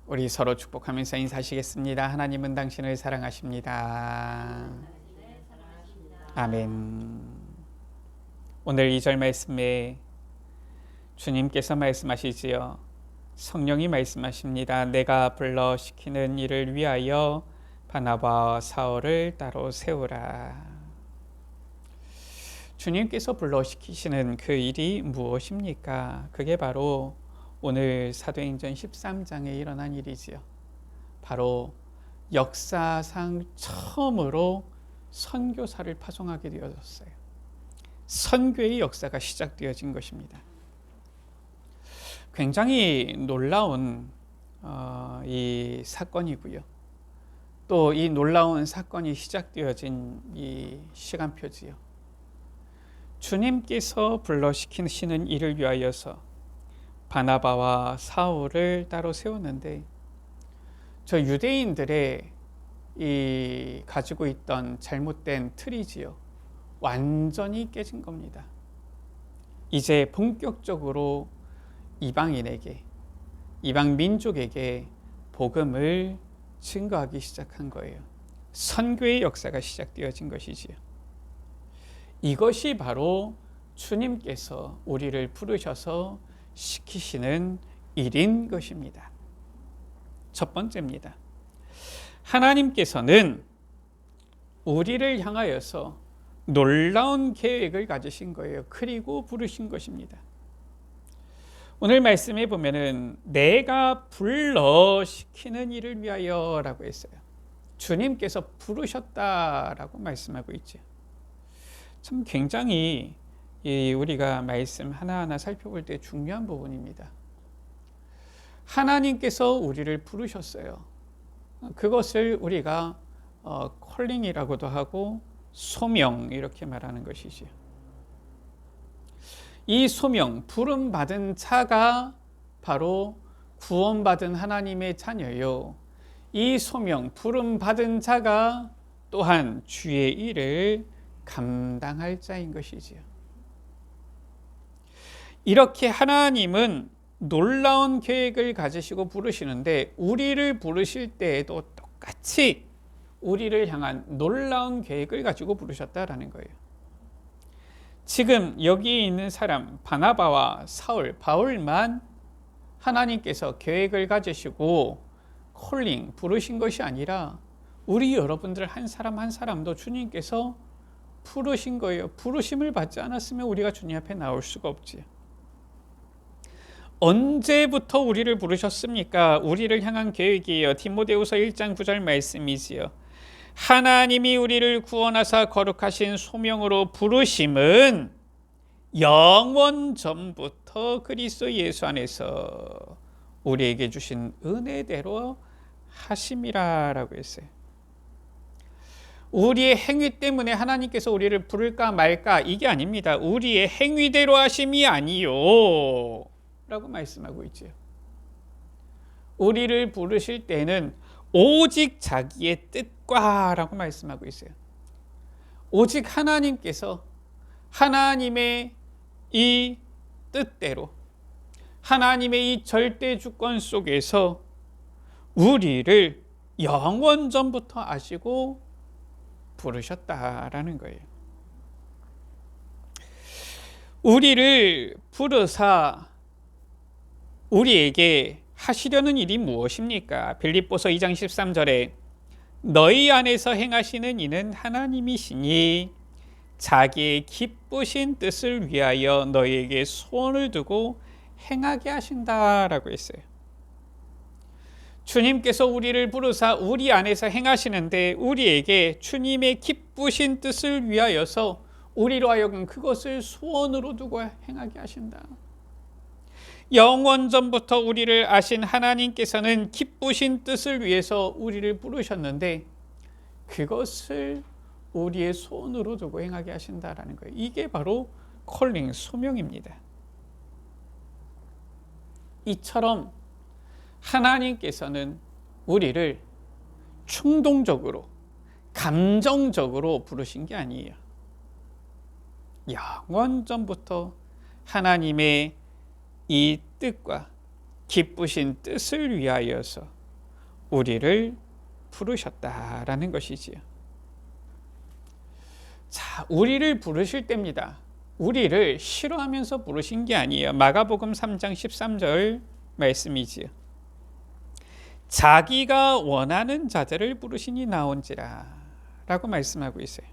우리 서로 축복하면서 인사하시겠습니다. 하나님은 당신을 사랑하십니다. 아멘. 오늘 2절 말씀에 주님께서 말씀하시지요. 성령이 말씀하십니다. 내가 불러 시키는 일을 위하여 바나바와 사울을 따로 세우라. 주님께서 불러 시키시는 그 일이 무엇입니까? 그게 바로 오늘 사도행전 13장에 일어난 일이지요. 바로 역사상 처음으로 선교사를 파송하게 되어졌어요. 선교의 역사가 시작되어진 것입니다. 굉장히 놀라운 이 사건이고요. 또 이 놀라운 사건이 시작되어진 이 시간표지요. 주님께서 불러시키시는 일을 위하여서 바나바와 사울을 따로 세웠는데, 저 유대인들의 이 가지고 있던 잘못된 틀이지요. 완전히 깨진 겁니다. 이제 본격적으로 이방인에게, 이방 민족에게 복음을 증거하기 시작한 거예요. 선교의 역사가 시작되어진 것이지요. 이것이 바로 주님께서 우리를 부르셔서 시키시는 일인 것입니다. 첫 번째입니다. 하나님께서는 우리를 향하여서 놀라운 계획을 가지신 거예요. 그리고 부르신 것입니다. 오늘 말씀에 보면은 내가 불러 시키는 일을 위하여 라고 했어요. 주님께서 부르셨다라고 말씀하고 있죠. 참 굉장히 우리가 말씀 하나하나 살펴볼 때 중요한 부분입니다. 하나님께서 우리를 부르셨어요. 그것을 우리가 콜링이라고도 하고 소명 이렇게 말하는 것이지요. 이 소명, 부름받은 자가 바로 구원받은 하나님의 자녀요. 이 소명, 부름받은 자가 또한 주의 일을 감당할 자인 것이지요. 이렇게 하나님은 놀라운 계획을 가지시고 부르시는데, 우리를 부르실 때에도 똑같이 우리를 향한 놀라운 계획을 가지고 부르셨다라는 거예요. 지금 여기에 있는 사람 바나바와 사울, 바울만 하나님께서 계획을 가지시고 콜링, 부르신 것이 아니라 우리 여러분들 한 사람 한 사람도 주님께서 부르신 거예요. 부르심을 받지 않았으면 우리가 주님 앞에 나올 수가 없지요. 언제부터 우리를 부르셨습니까? 우리를 향한 계획이에요. 디모데후서 1장 9절 말씀이지요. 하나님이 우리를 구원하사 거룩하신 소명으로 부르심은 영원 전부터 그리스도 예수 안에서 우리에게 주신 은혜대로 하심이라라고 했어요. 우리의 행위 때문에 하나님께서 우리를 부를까 말까 이게 아닙니다. 우리의 행위대로 하심이 아니요 라고 말씀하고 있죠. 우리를 부르실 때는 오직 자기의 뜻과 라고 말씀하고 있어요. 오직 하나님께서 하나님의 이 뜻대로, 하나님의 이 절대 주권 속에서 우리를 영원 전부터 아시고 부르셨다라는 거예요. 우리를 부르사 우리에게 하시려는 일이 무엇입니까? 빌립보서 2장 13절에 너희 안에서 행하시는 이는 하나님이시니 자기의 기쁘신 뜻을 위하여 너희에게 소원을 두고 행하게 하신다라고 했어요. 주님께서 우리를 부르사 우리 안에서 행하시는데, 우리에게 주님의 기쁘신 뜻을 위하여서 우리로 하여금 그것을 소원으로 두고 행하게 하신다. 영원 전부터 우리를 아신 하나님께서는 기쁘신 뜻을 위해서 우리를 부르셨는데, 그것을 우리의 소원으로 두고 행하게 하신다라는 거예요. 이게 바로 콜링, 소명입니다. 이처럼 하나님께서는 우리를 충동적으로, 감정적으로 부르신 게 아니에요. 영원 전부터 하나님의 이 뜻과 기쁘신 뜻을 위하여서 우리를 부르셨다라는 것이지요. 자, 우리를 부르실 때입니다. 우리를 싫어하면서 부르신 게 아니에요. 마가복음 3장 13절 말씀이지요. 자기가 원하는 자들을 부르시니 나온지라 라고 말씀하고 있어요.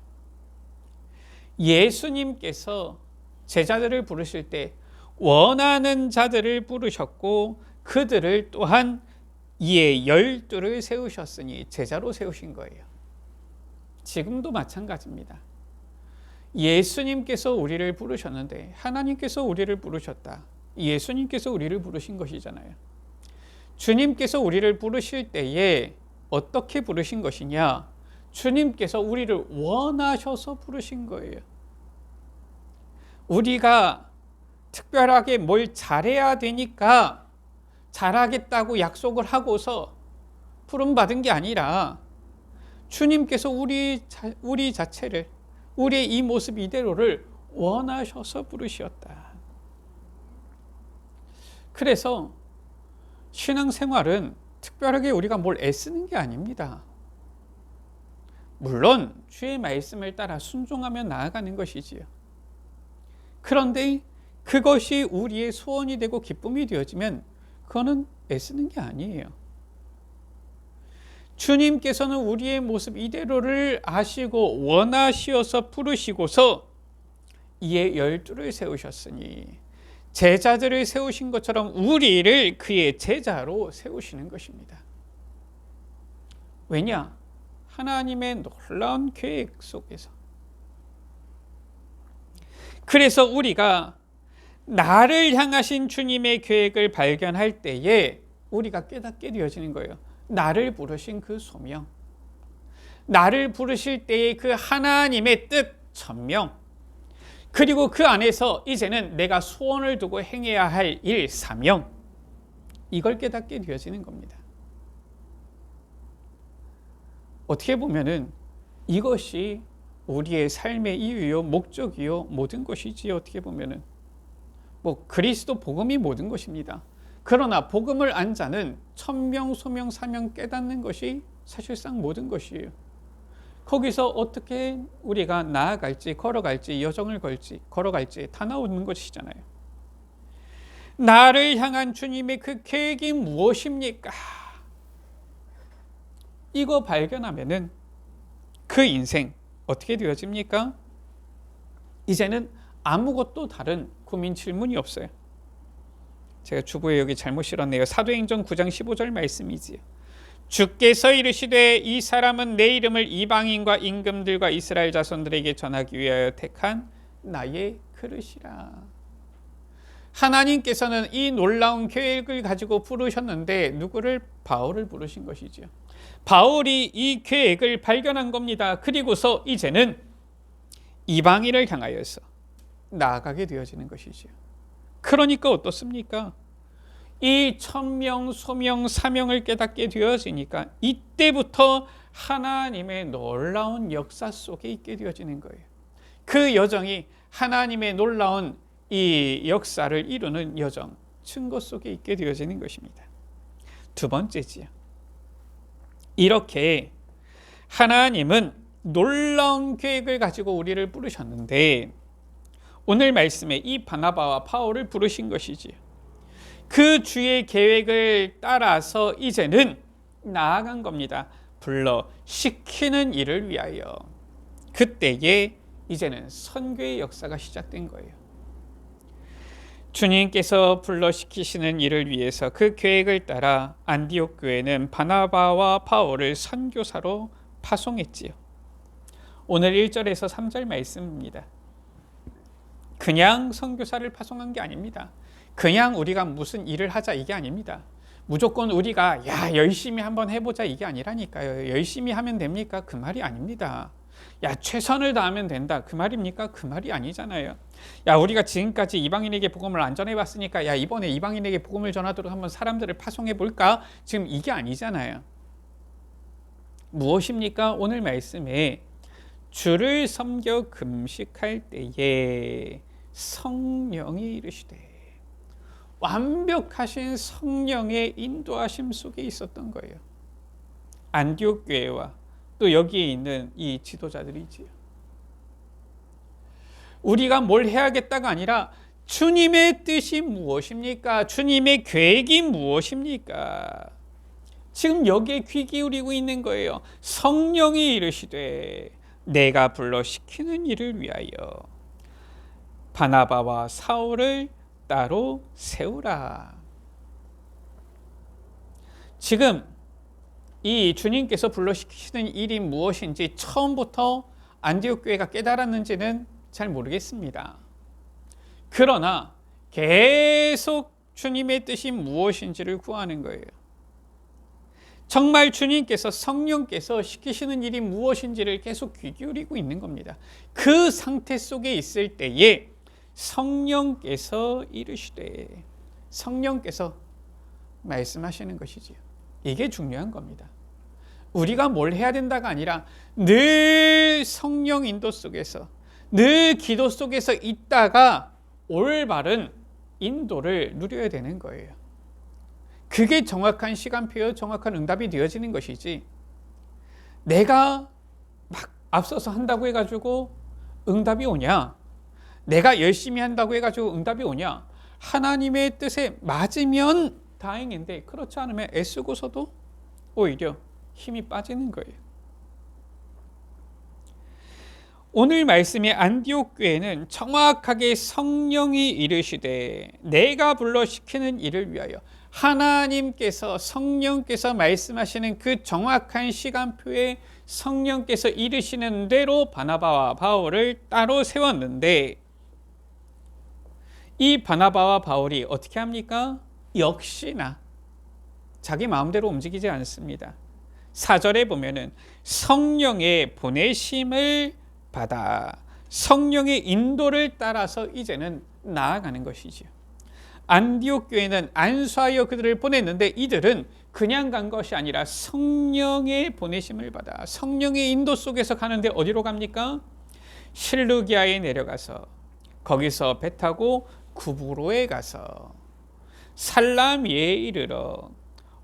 예수님께서 제자들을 부르실 때 원하는 자들을 부르셨고 그들을 또한 이에 12를 세우셨으니 제자로 세우신 거예요. 지금도 마찬가지입니다. 예수님께서 우리를 부르셨는데 하나님께서 우리를 부르셨다. 예수님께서 우리를 부르신 것이잖아요. 주님께서 우리를 부르실 때에 어떻게 부르신 것이냐? 주님께서 우리를 원하셔서 부르신 거예요. 우리가 특별하게 뭘 잘해야 되니까 잘하겠다고 약속을 하고서 부름받은 게 아니라 주님께서 우리 자체를, 우리의 이 모습 이대로를 원하셔서 부르셨다. 그래서 신앙생활은 특별하게 우리가 뭘 애쓰는 게 아닙니다. 물론 주의 말씀을 따라 순종하며 나아가는 것이지요. 그런데 그것이 우리의 소원이 되고 기쁨이 되어지면 그거는 애쓰는 게 아니에요. 주님께서는 우리의 모습 이대로를 아시고 원하시어서 부르시고서 이에 12를 세우셨으니 제자들을 세우신 것처럼 우리를 그의 제자로 세우시는 것입니다. 왜냐? 하나님의 놀라운 계획 속에서. 그래서 우리가 나를 향하신 주님의 계획을 발견할 때에 우리가 깨닫게 되어지는 거예요. 나를 부르신 그 소명, 나를 부르실 때의 그 하나님의 뜻, 천명, 그리고 그 안에서 이제는 내가 소원을 두고 행해야 할 일, 사명, 이걸 깨닫게 되어지는 겁니다. 어떻게 보면은 이것이 우리의 삶의 이유요, 목적이요, 모든 것이지. 어떻게 보면은 그리스도 복음이 모든 것입니다. 그러나 복음을 안 자는 천명, 소명, 사명 깨닫는 것이 사실상 모든 것이에요. 거기서 어떻게 우리가 나아갈지, 걸어갈지, 여정을 걸어갈지 다 나오는 것이잖아요. 나를 향한 주님의 그 계획이 무엇입니까? 이거 발견하면은 그 인생 어떻게 되어집니까? 이제는 아무것도 다른 고민 질문이 없어요. 제가 주보에 여기 잘못 실었네요. 사도행전 9장 15절 말씀이지요. 주께서 이르시되 이 사람은 내 이름을 이방인과 임금들과 이스라엘 자손들에게 전하기 위하여 택한 나의 그릇이라. 하나님께서는 이 놀라운 계획을 가지고 부르셨는데 누구를? 바울을 부르신 것이죠. 바울이 이 계획을 발견한 겁니다. 그리고서 이제는 이방인을 향하여서 나아가게 되어지는 것이죠. 그러니까 어떻습니까? 이 천명, 소명, 사명을 깨닫게 되어지니까 이때부터 하나님의 놀라운 역사 속에 있게 되어지는 거예요. 그 여정이 하나님의 놀라운 이 역사를 이루는 여정, 증거 속에 있게 되어지는 것입니다. 두 번째지요. 이렇게 하나님은 놀라운 계획을 가지고 우리를 부르셨는데 오늘 말씀에 이 바나바와 바울을 부르신 것이지요. 그 주의 계획을 따라서 이제는 나아간 겁니다. 불러 시키는 일을 위하여. 그때에 이제는 선교의 역사가 시작된 거예요. 주님께서 불러 시키시는 일을 위해서 그 계획을 따라 안디옥 교회는 바나바와 바울을 선교사로 파송했지요. 오늘 1절에서 3절 말씀입니다. 그냥 선교사를 파송한 게 아닙니다. 그냥 우리가 무슨 일을 하자 이게 아닙니다. 무조건 우리가 열심히 한번 해보자 이게 아니라니까요. 열심히 하면 됩니까? 그 말이 아닙니다. 최선을 다하면 된다 그 말입니까? 그 말이 아니잖아요. 우리가 지금까지 이방인에게 복음을 안 전해봤으니까 이번에 이방인에게 복음을 전하도록 한번 사람들을 파송해볼까? 지금 이게 아니잖아요. 무엇입니까? 오늘 말씀에 주를 섬겨 금식할 때에 성령이 이르시되, 완벽하신 성령의 인도하심 속에 있었던 거예요. 안디옥 교회와 또 여기에 있는 이 지도자들이지요. 우리가 뭘 해야겠다가 아니라 주님의 뜻이 무엇입니까? 주님의 계획이 무엇입니까? 지금 여기에 귀 기울이고 있는 거예요. 성령이 이르시되 내가 불러 시키는 일을 위하여 바나바와 사울을 따로 세우라. 지금 이 주님께서 불러 시키시는 일이 무엇인지 처음부터 안디옥 교회가 깨달았는지는 잘 모르겠습니다. 그러나 계속 주님의 뜻이 무엇인지를 구하는 거예요. 정말 주님께서 성령께서 시키시는 일이 무엇인지를 계속 귀 기울이고 있는 겁니다. 그 상태 속에 있을 때에 성령께서 이르시되, 성령께서 말씀하시는 것이지요. 이게 중요한 겁니다. 우리가 뭘 해야 된다가 아니라 늘 성령 인도 속에서, 늘 기도 속에서 있다가 올바른 인도를 누려야 되는 거예요. 그게 정확한 시간표요, 정확한 응답이 되어지는 것이지, 내가 막 앞서서 한다고 해가지고 응답이 오냐, 내가 열심히 한다고 해가지고 응답이 오냐, 하나님의 뜻에 맞으면 다행인데 그렇지 않으면 애쓰고서도 오히려 힘이 빠지는 거예요. 오늘 말씀의 안디옥 교회는 정확하게 성령이 이르시되 내가 불러 시키는 일을 위하여, 하나님께서 성령께서 말씀하시는 그 정확한 시간표에 성령께서 이르시는 대로 바나바와 바울을 따로 세웠는데, 이 바나바와 바울이 어떻게 합니까? 역시나 자기 마음대로 움직이지 않습니다. 4절에 보면은 성령의 보내심을 받아 성령의 인도를 따라서 이제는 나아가는 것이지요. 안디옥 교회는 안수하여 그들을 보냈는데 이들은 그냥 간 것이 아니라 성령의 보내심을 받아 성령의 인도 속에서 가는데 어디로 갑니까? 실루기아에 내려가서 거기서 배 타고 구브로에 가서 살라미에 이르러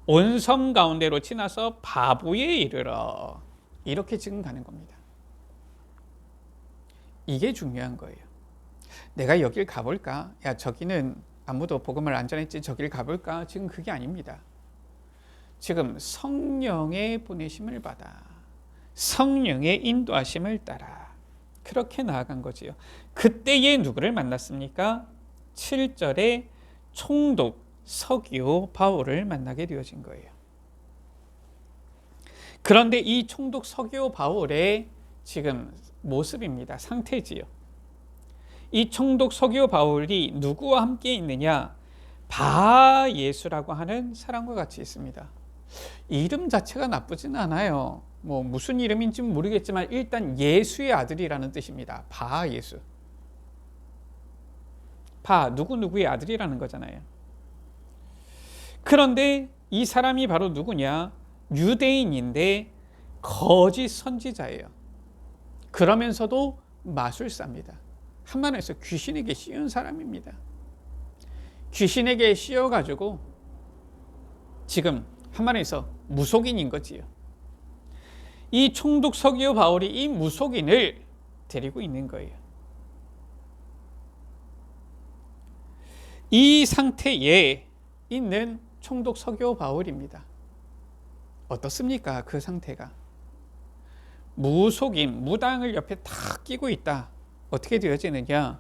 온 섬 가운데로 지나서 바보에 이르러, 이렇게 지금 가는 겁니다. 이게 중요한 거예요. 내가 여길 가볼까? 야, 저기는 아무도 복음을 안 전했지, 저길 가볼까? 지금 그게 아닙니다. 지금 성령의 보내심을 받아 성령의 인도하심을 따라 그렇게 나아간 거지요. 그때에 누구를 만났습니까? 7절에 총독 서기오 바울을 만나게 되어진 거예요. 그런데 이 총독 서기오 바울의 지금 모습입니다. 상태지요. 이 총독 서기오 바울이 누구와 함께 있느냐? 바예수라고 하는 사람과 같이 있습니다. 이름 자체가 나쁘진 않아요. 뭐 무슨 이름인지 모르겠지만 일단 예수의 아들이라는 뜻입니다. 바예수. 바, 누구누구의 아들이라는 거잖아요. 그런데 이 사람이 바로 누구냐? 유대인인데 거짓 선지자예요. 그러면서도 마술사입니다. 한마디에서 귀신에게 씌운 사람입니다. 귀신에게 씌워가지고 지금 한마디에서 무속인인 거지요. 이 총독 서기오 바울이 이 무속인을 데리고 있는 거예요. 이 상태에 있는 총독 서기오 바울입니다. 어떻습니까? 그 상태가. 무속인, 무당을 옆에 탁 끼고 있다. 어떻게 되어지느냐?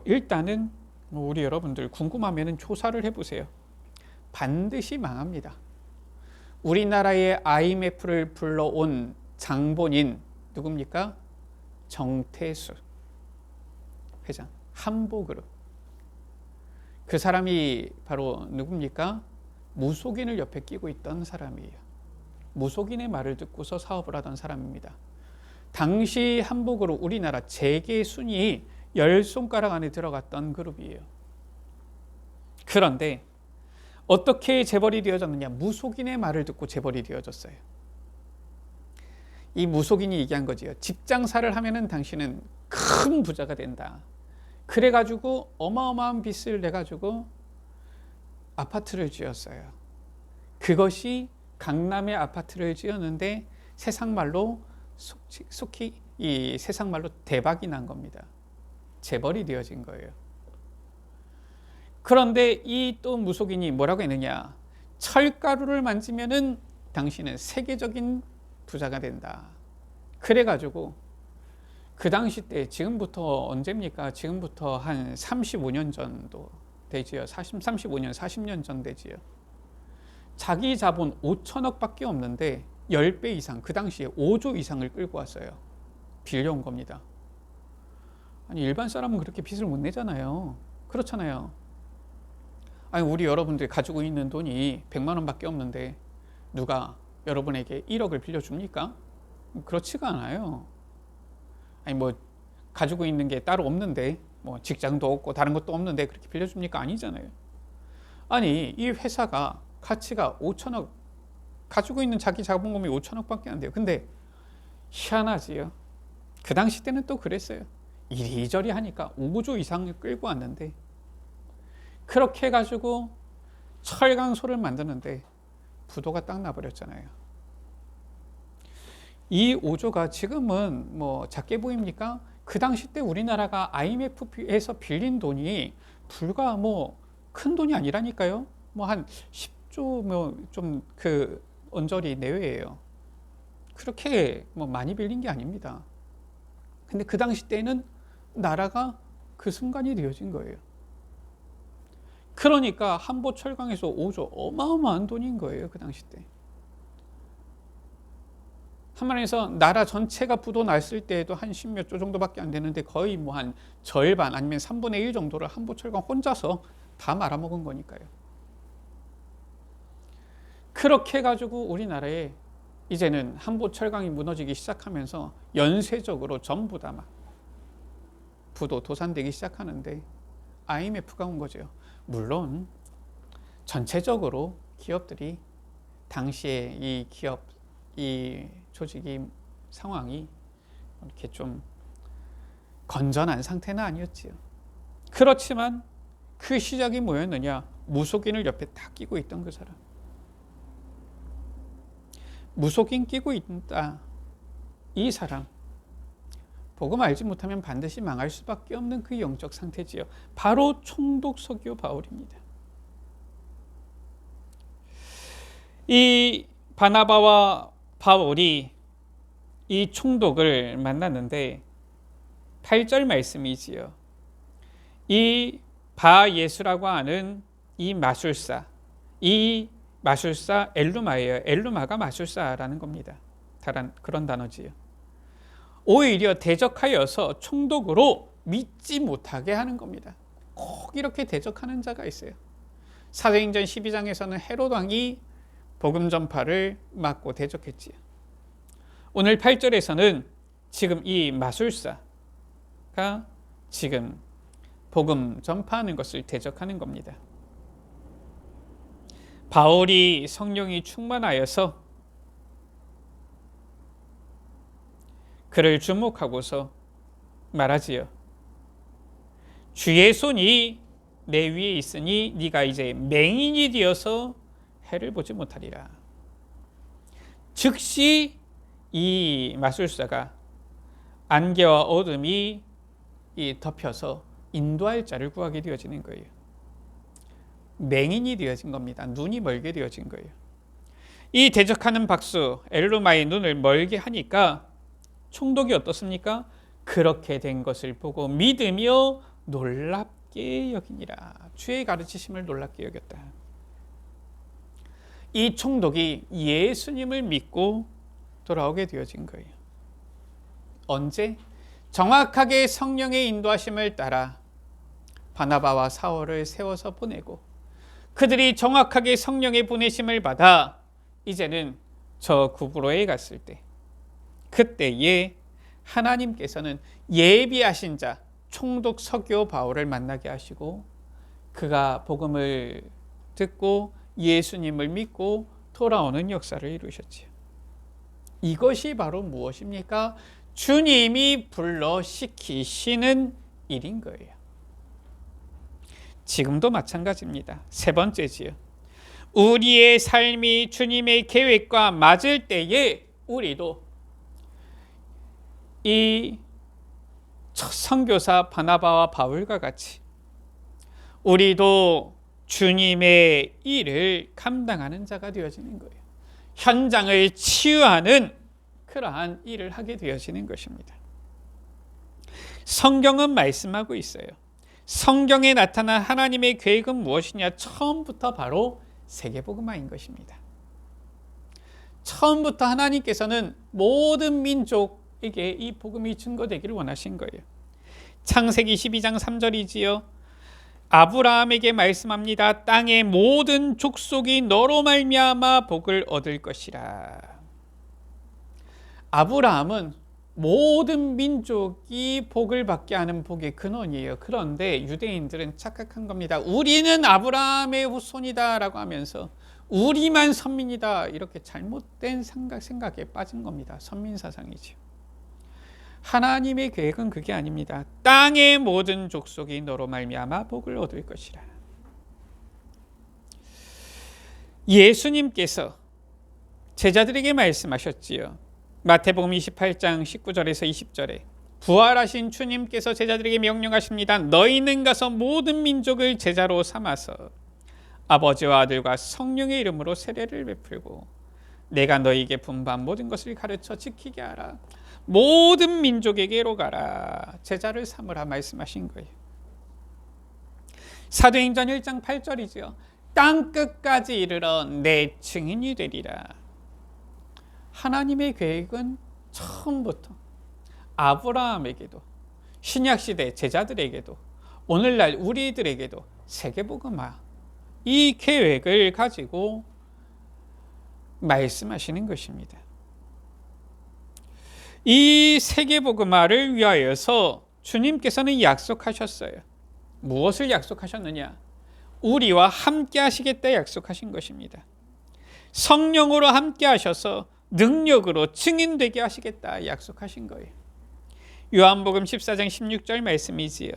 일단은 우리 여러분들 궁금하면 조사를 해보세요. 반드시 망합니다. 우리나라의 IMF를 불러온 장본인 누굽니까? 정태수 회장, 한보그룹. 그 사람이 바로 누굽니까? 무속인을 옆에 끼고 있던 사람이에요. 무속인의 말을 듣고서 사업을 하던 사람입니다. 당시 한보그룹 우리나라 재계 순위 10손가락 안에 들어갔던 그룹이에요. 그런데 어떻게 재벌이 되어졌느냐? 무속인의 말을 듣고 재벌이 되어졌어요. 이 무속인이 얘기한 거지요. 집장사를 하면은 당신은 큰 부자가 된다. 그래가지고 어마어마한 빚을 내가지고 아파트를 지었어요. 그것이 강남에 아파트를 지었는데 세상 말로 속히 이 세상 말로 대박이 난 겁니다. 재벌이 되어진 거예요. 그런데 이 또 무속인이 뭐라고 했느냐? 철가루를 만지면은 당신은 세계적인 부자가 된다. 그래가지고 그 당시 때, 지금부터 언제입니까? 지금부터 한 35년 정도 되지요. 35년, 40년 전 되지요. 자기 자본 5천억 밖에 없는데 10배 이상, 그 당시에 5조 이상을 끌고 왔어요. 빌려온 겁니다. 아니, 일반 사람은 그렇게 빚을 못 내잖아요. 그렇잖아요. 아니, 우리 여러분들이 가지고 있는 돈이 100만 원밖에 없는데 누가 여러분에게 1억을 빌려줍니까? 그렇지가 않아요. 아니, 뭐 가지고 있는 게 따로 없는데, 뭐 직장도 없고 다른 것도 없는데 그렇게 빌려줍니까? 아니잖아요. 아니, 이 회사가 가치가 5천억, 가지고 있는 자기 자본금이 5천억밖에 안 돼요. 근데 희한하지요. 그 당시 때는 또 그랬어요. 이리저리 하니까 5조 이상을 끌고 왔는데, 그렇게 해가지고 철강소를 만드는데 부도가 딱 나버렸잖아요. 이 5조가 지금은 뭐 작게 보입니까? 그 당시 때 우리나라가 IMF에서 빌린 돈이 불과 뭐 큰 돈이 아니라니까요. 뭐 한 10조 뭐 좀 그 언저리 내외예요. 그렇게 뭐 많이 빌린 게 아닙니다. 근데 그 당시 때는 나라가 그 순간이 되어진 거예요. 그러니까 한보 철강에서 5조, 어마어마한 돈인 거예요. 그 당시 때. 한마디에서 나라 전체가 부도 났을 때에도 한 10몇 조 정도밖에 안 되는데 거의 뭐 한 절반 아니면 3분의 1 정도를 한보철강 혼자서 다 말아먹은 거니까요. 그렇게 해가지고 우리나라에 이제는 한보철강이 무너지기 시작하면서 연쇄적으로 전부 다 막 부도 도산되기 시작하는데 IMF가 온 거죠. 물론 전체적으로 기업들이 당시에 이 기업, 이 조직이 상황이 이렇게 좀 건전한 상태는 아니었지요. 그렇지만 그 시작이 뭐였느냐? 무속인을 옆에 딱 끼고 있던 그 사람. 무속인 끼고 있다. 이 사람. 복음 알지 못하면 반드시 망할 수밖에 없는 그 영적 상태지요. 바로 총독 서기오 바울입니다. 이 바나바와 바울이 이 총독을 만났는데 8절 말씀이지요. 이 바예수라고 하는 이 마술사, 이 마술사 엘루마예요. 엘루마가 마술사라는 겁니다. 그런 단어지요. 오히려 대적하여서 총독으로 믿지 못하게 하는 겁니다. 꼭 이렇게 대적하는 자가 있어요. 사도행전 12장에서는 헤롯 왕이 복음 전파를 막고 대적했지요. 오늘 8절에서는 지금 이 마술사가 지금 복음 전파하는 것을 대적하는 겁니다. 바울이 성령이 충만하여서 그를 주목하고서 말하지요. 주의 손이 내 위에 있으니 네가 이제 맹인이 되어서 해를 보지 못하리라. 즉시 이 마술사가 안개와 어둠이 덮여서 인도할 자를 구하게 되어지는 거예요. 맹인이 되어진 겁니다. 눈이 멀게 되어진 거예요. 이 대적하는 박수, 엘루마의 눈을 멀게 하니까 총독이 어떻습니까? 그렇게 된 것을 보고 믿으며 놀랍게 여기니라. 주의 가르치심을 놀랍게 여겼다. 이 총독이 예수님을 믿고 돌아오게 되어진 거예요. 언제? 정확하게 성령의 인도하심을 따라 바나바와 사울을 세워서 보내고 그들이 정확하게 성령의 보내심을 받아 이제는 저 구브로에 갔을 때, 그때에 하나님께서는 예비하신 자 총독 서기오 바울을 만나게 하시고 그가 복음을 듣고 예수님을 믿고 돌아오는 역사를 이루셨지요. 이것이 바로 무엇입니까? 주님이 불러 시키시는 일인 거예요. 지금도 마찬가지입니다. 세 번째지요. 우리의 삶이 주님의 계획과 맞을 때에 우리도 이 선교사 바나바와 바울과 같이 우리도 주님의 일을 감당하는 자가 되어지는 거예요. 현장을 치유하는 그러한 일을 하게 되어지는 것입니다. 성경은 말씀하고 있어요. 성경에 나타난 하나님의 계획은 무엇이냐? 처음부터 바로 세계복음화인 것입니다. 처음부터 하나님께서는 모든 민족에게 이 복음이 증거되기를 원하신 거예요. 창세기 12장 3절이지요. 아브라함에게 말씀합니다. 땅의 모든 족속이 너로 말미암아 복을 얻을 것이라. 아브라함은 모든 민족이 복을 받게 하는 복의 근원이에요. 그런데 유대인들은 착각한 겁니다. 우리는 아브라함의 후손이다 라고 하면서 우리만 선민이다, 이렇게 잘못된 생각에 빠진 겁니다. 선민사상이죠. 하나님의 계획은 그게 아닙니다. 땅의 모든 족속이 너로 말미암아 복을 얻을 것이라. 예수님께서 제자들에게 말씀하셨지요. 마태복음 28장 19절에서 20절에 부활하신 주님께서 제자들에게 명령하십니다. 너희는 가서 모든 민족을 제자로 삼아서 아버지와 아들과 성령의 이름으로 세례를 베풀고 내가 너희에게 분부한 모든 것을 가르쳐 지키게 하라. 모든 민족에게로 가라. 제자를 삼으라 말씀하신 거예요. 사도행전 1장 8절이죠. 땅끝까지 이르러 내 증인이 되리라. 하나님의 계획은 처음부터 아브라함에게도 신약시대 제자들에게도 오늘날 우리들에게도 세계복음화, 이 계획을 가지고 말씀하시는 것입니다. 이 세계복음화를 위하여서 주님께서는 약속하셨어요. 무엇을 약속하셨느냐? 우리와 함께 하시겠다 약속하신 것입니다. 성령으로 함께 하셔서 능력으로 증인되게 하시겠다 약속하신 거예요. 요한복음 14장 16절 말씀이지요.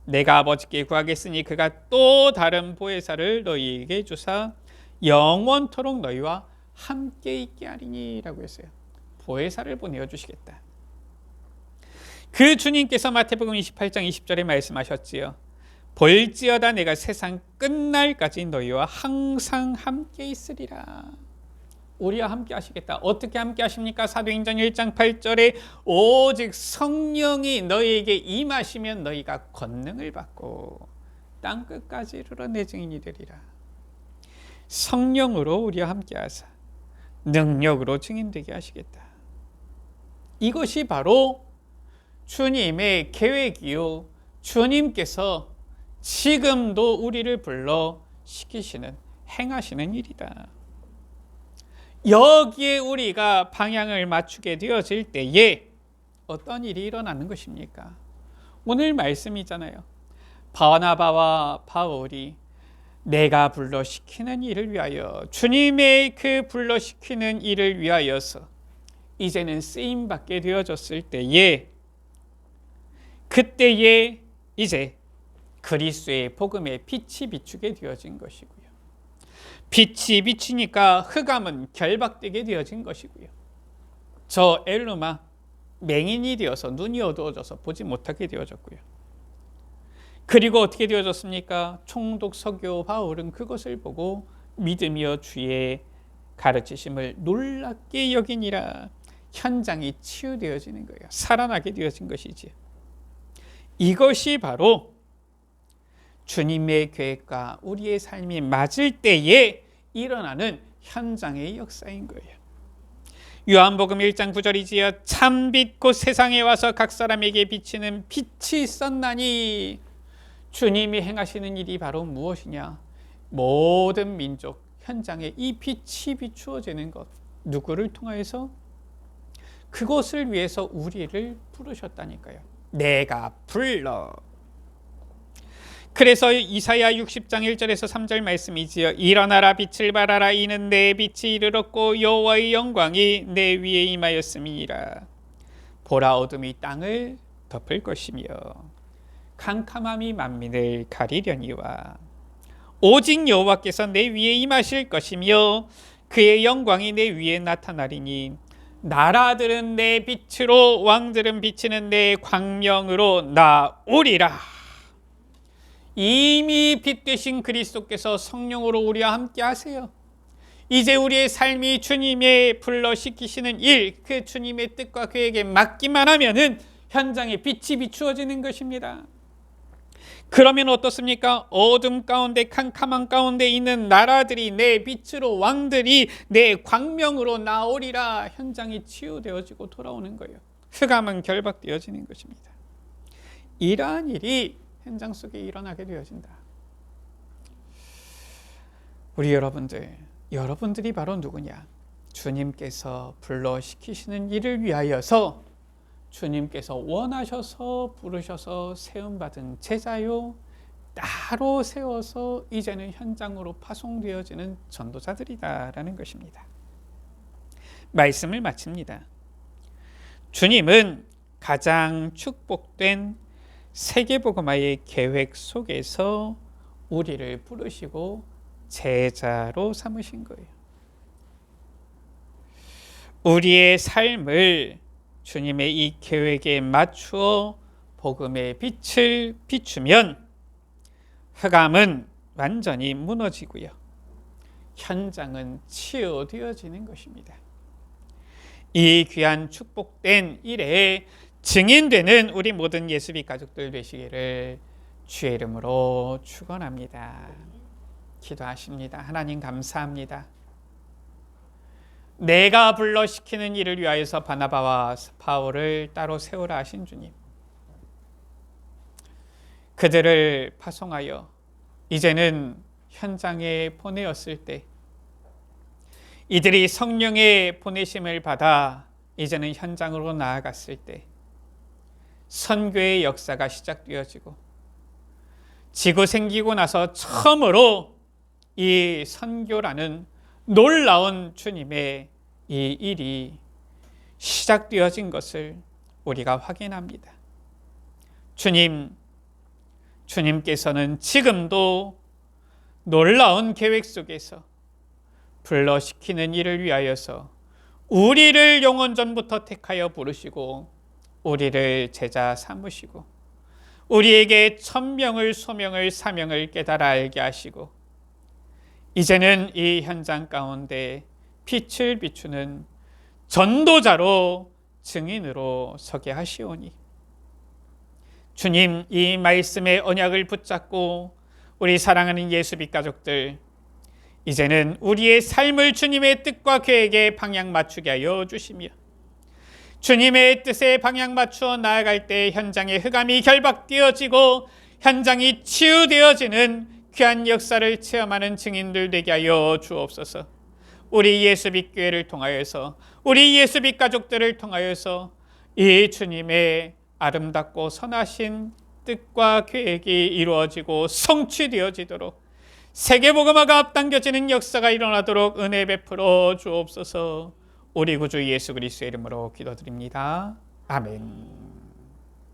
내가 아버지께 구하겠으니 그가 또 다른 보혜사를 너희에게 주사 영원토록 너희와 함께 있게 하리니 라고 했어요. 보혜사를 보내어 주시겠다. 그 주님께서 마태복음 28장 20절에 말씀하셨지요. 볼지어다 내가 세상 끝날까지 너희와 항상 함께 있으리라. 우리와 함께 하시겠다. 어떻게 함께 하십니까? 사도행전 1장 8절에 오직 성령이 너희에게 임하시면 너희가 권능을 받고 땅끝까지 이르러 내 증인이 되리라. 성령으로 우리와 함께 하사 능력으로 증인되게 하시겠다. 이것이 바로 주님의 계획이요, 주님께서 지금도 우리를 불러 시키시는, 행하시는 일이다. 여기에 우리가 방향을 맞추게 되어질 때에 어떤 일이 일어나는 것입니까? 오늘 말씀이잖아요. 바나바와 바울이 내가 불러시키는 일을 위하여, 주님의 그 불러시키는 일을 위하여서 이제는 쓰임받게 되어졌을 때에, 그때에 이제 그리스도의 복음의 빛이 비추게 되어진 것이고요. 빛이 비치니까 흑암은 결박되게 되어진 것이고요. 저 엘루마 맹인이 되어서 눈이 어두워져서 보지 못하게 되어졌고요. 그리고 어떻게 되어졌습니까? 총독 서교 바울은 그것을 보고 믿으며 주의 가르치심을 놀랍게 여기니라. 현장이 치유되어지는 거예요. 살아나게 되어진 것이지. 이것이 바로 주님의 계획과 우리의 삶이 맞을 때에 일어나는 현장의 역사인 거예요. 요한복음 1장 9절이지요. 참빛 곧 세상에 와서 각 사람에게 비치는 빛이 있었나니. 주님이 행하시는 일이 바로 무엇이냐? 모든 민족 현장에 이 빛이 비추어지는 것. 누구를 통하여서? 그것을 위해서 우리를 부르셨다니까요. 내가 불러. 그래서 이사야 60장 1절에서 3절 말씀이지요. 일어나라 빛을 발하라. 이는 내 빛이 이르렀고 여호와의 영광이 내 위에 임하였음이니라. 보라 어둠이 땅을 덮을 것이며 캄캄함이 만민을 가리려니와. 오직 여호와께서 내 위에 임하실 것이며 그의 영광이 내 위에 나타나리니 나라들은 내 빛으로 왕들은 비치는 내 광명으로 나오리라. 이미 빛 되신 그리스도께서 성령으로 우리와 함께 하세요. 이제 우리의 삶이 주님의 불러시키시는 일, 그 주님의 뜻과 계획에 맞기만 하면은 현장에 빛이 비추어지는 것입니다. 그러면 어떻습니까? 어둠 가운데, 캄캄한 가운데 있는 나라들이 내 빛으로, 왕들이 내 광명으로 나오리라. 현장이 치유되어지고 돌아오는 거예요. 흑암은 결박되어지는 것입니다. 이러한 일이 현장 속에 일어나게 되어진다. 우리 여러분들이 바로 누구냐? 주님께서 불러시키시는 일을 위하여서 주님께서 원하셔서 부르셔서 세움받은 제자요, 따로 세워서 이제는 현장으로 파송되어지는 전도자들이다라는 것입니다. 말씀을 마칩니다. 주님은 가장 축복된 세계복음화의 계획 속에서 우리를 부르시고 제자로 삼으신 거예요. 우리의 삶을 주님의 이 계획에 맞추어 복음의 빛을 비추면 흑암은 완전히 무너지고요, 현장은 치유되어지는 것입니다. 이 귀한 축복된 일에 증인되는 우리 모든 예수빛 가족들 되시기를 주의 이름으로 축원합니다. 기도하십니다. 하나님 감사합니다. 내가 불러시키는 일을 위하여서 바나바와 바울을 따로 세우라 하신 주님, 그들을 파송하여 이제는 현장에 보내었을 때 이들이 성령의 보내심을 받아 이제는 현장으로 나아갔을 때 선교의 역사가 시작되어지고 지구 생기고 나서 처음으로 이 선교라는 놀라운 주님의 이 일이 시작되어진 것을 우리가 확인합니다. 주님께서는 지금도 놀라운 계획 속에서 불러시키는 일을 위하여서 우리를 영원전부터 택하여 부르시고 우리를 제자 삼으시고 우리에게 천명을, 소명을, 사명을 깨달아 알게 하시고 이제는 이 현장 가운데 빛을 비추는 전도자로, 증인으로 서게 하시오니 주님, 이 말씀의 언약을 붙잡고 우리 사랑하는 예수빛 가족들, 이제는 우리의 삶을 주님의 뜻과 계획에 방향 맞추게 하여 주시며 주님의 뜻에 방향 맞추어 나아갈 때 현장의 흑암이 결박되어지고 현장이 치유되어지는 귀한 역사를 체험하는 증인들 되게 하여 주옵소서. 우리 예수빛 교회를 통하여서, 우리 예수빛 가족들을 통하여서 이 주님의 아름답고 선하신 뜻과 계획이 이루어지고 성취되어지도록 세계복음화가 앞당겨지는 역사가 일어나도록 은혜 베풀어 주옵소서. 우리 구주 예수 그리스도의 이름으로 기도드립니다. 아멘.